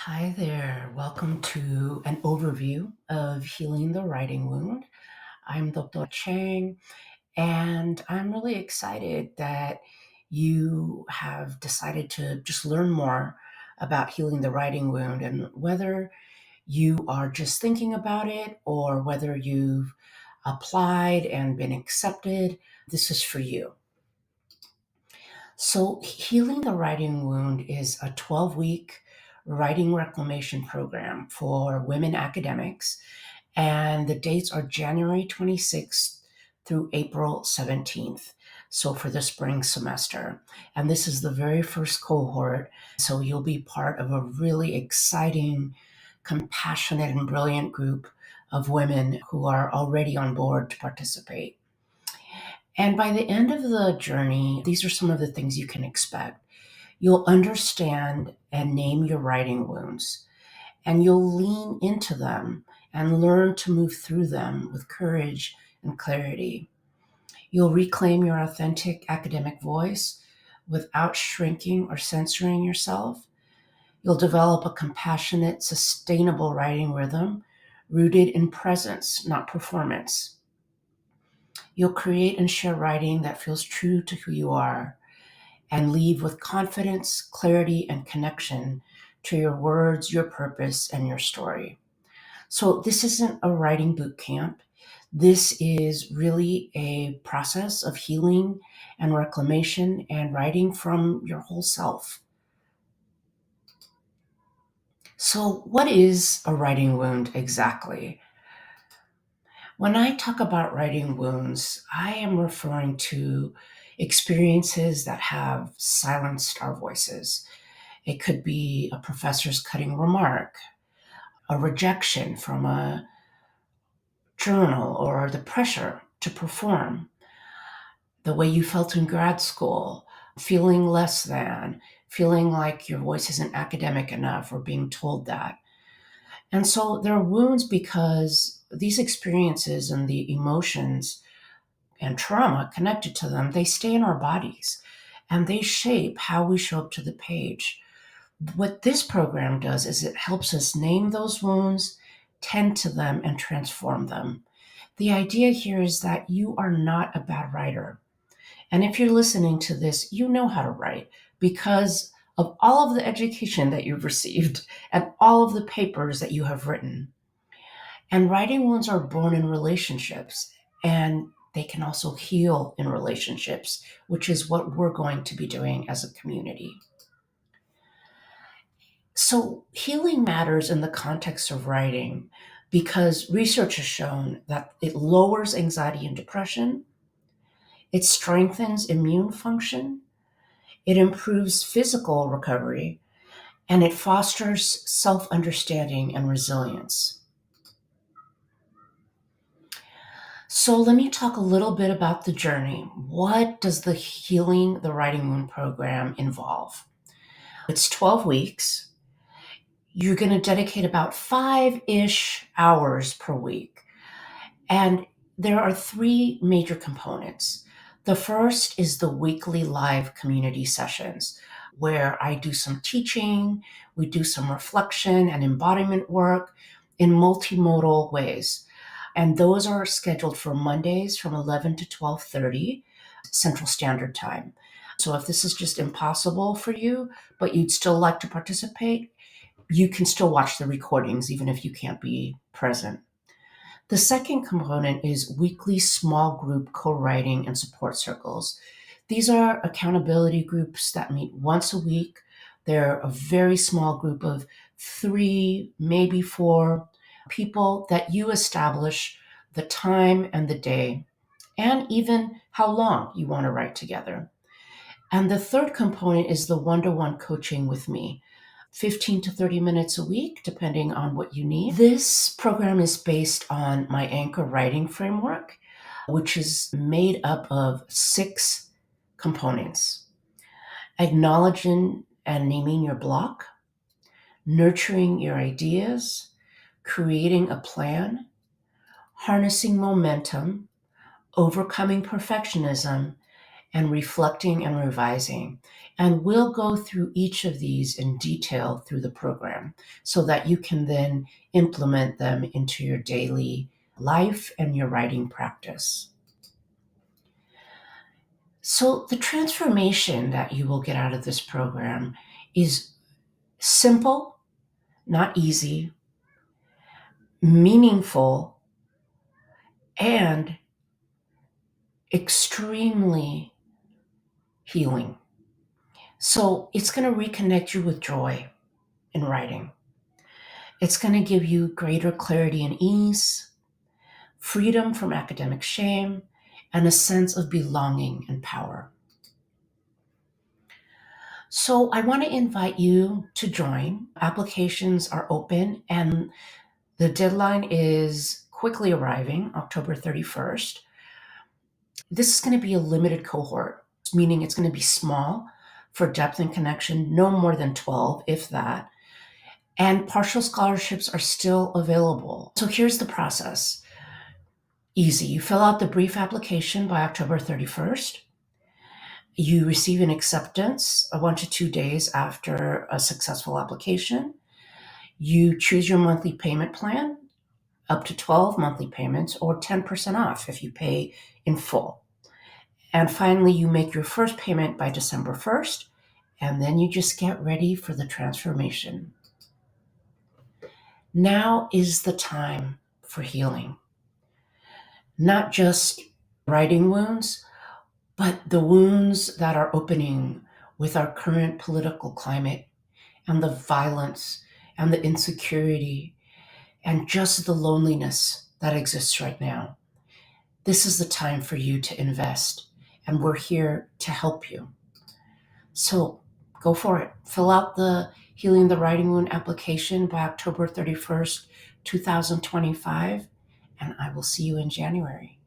Hi there. Welcome to an overview of healing the writing wound. I'm Dr. Chang, and I'm really excited that you have decided to just learn more about healing the writing wound. And whether you are just thinking about it or whether you've applied and been accepted, this is for you. So, Healing the Writing Wound is a 12-week writing reclamation program for women academics, and the dates are January 26th through April 17th. So, for the spring semester. And this is the very first cohort. So, you'll be part of a really exciting, compassionate, and brilliant group of women who are already on board to participate. And by the end of the journey, these are some of the things you can expect. You'll understand and name your writing wounds, and you'll lean into them and learn to move through them with courage and clarity. You'll reclaim your authentic academic voice without shrinking or censoring yourself. You'll develop a compassionate, sustainable writing rhythm rooted in presence, not performance. You'll create and share writing that feels true to who you are and leave with confidence, clarity, and connection to your words, your purpose, and your story. So, this isn't a writing boot camp. This is really a process of healing and reclamation and writing from your whole self. So, what is a writing wound exactly? When I talk about writing wounds, I am referring to experiences that have silenced our voices. It could be a professor's cutting remark, a rejection from a journal, or the pressure to perform, the way you felt in grad school, feeling less than, feeling like your voice isn't academic enough, or being told that. And so there are wounds because these experiences and the emotions and trauma connected to them, they stay in our bodies and they shape how we show up to the page. What this program does is it helps us name those wounds, tend to them, and transform them. The idea here is that you are not a bad writer. And if you're listening to this, you know how to write because of all of the education that you've received and all of the papers that you have written. And writing wounds are born in relationships, and they can also heal in relationships, which is what we're going to be doing as a community. So, healing matters in the context of writing because research has shown that it lowers anxiety and depression, it strengthens immune function, it improves physical recovery, and it fosters self understanding and resilience. So, let me talk a little bit about the journey. What does the Healing the Writing Wound program involve? It's 12 weeks. You're going to dedicate about 5-ish hours per week. And there are three major components. The first is the weekly live community sessions where I do some teaching, we do some reflection and embodiment work in multimodal ways. And those are scheduled for Mondays from 11 to 12:30 Central Standard Time. So if this is just impossible for you, but you'd still like to participate, you can still watch the recordings even if you can't be present. The second component is weekly small group co-writing and support circles. These are accountability groups that meet once a week. They're a very small group of 3, maybe 4 people that you establish the time and the day, and even how long you want to write together. And the third component is the one-to-one coaching with me. 15 to 30 minutes a week, depending on what you need. This program is based on my Anchor Writing Framework, which is made up of 6 components: acknowledging and naming your block, nurturing your ideas, creating a plan, harnessing momentum, overcoming perfectionism, and reflecting and revising. And we'll go through each of these in detail through the program so that you can then implement them into your daily life and your writing practice. So, the transformation that you will get out of this program is simple, not easy, meaningful, and extremely healing. So, it's going to reconnect you with joy in writing. It's going to give you greater clarity and ease, freedom from academic shame, and a sense of belonging and power. So, I want to invite you to join. Applications are open, and the deadline is quickly arriving, October 31st. This is going to be a limited cohort, meaning it's going to be small for depth and connection, no more than 12, if that. And partial scholarships are still available. So here's the process. Easy. You fill out the brief application by October 31st. You receive an acceptance 1 to 2 days after a successful application. You choose your monthly payment plan, up to 12 monthly payments, or 10% off if you pay in full. And finally, you make your first payment by December 1st, and then you just get ready for the transformation. Now is the time for healing. Not just writing wounds, but the wounds that are opening with our current political climate and the violence and the insecurity and just the loneliness that exists right now. This is the time for you to invest, and we're here to help you. So go for it. Fill out the Healing the Writing Wound application by October 31st, 2025, and I will see you in January.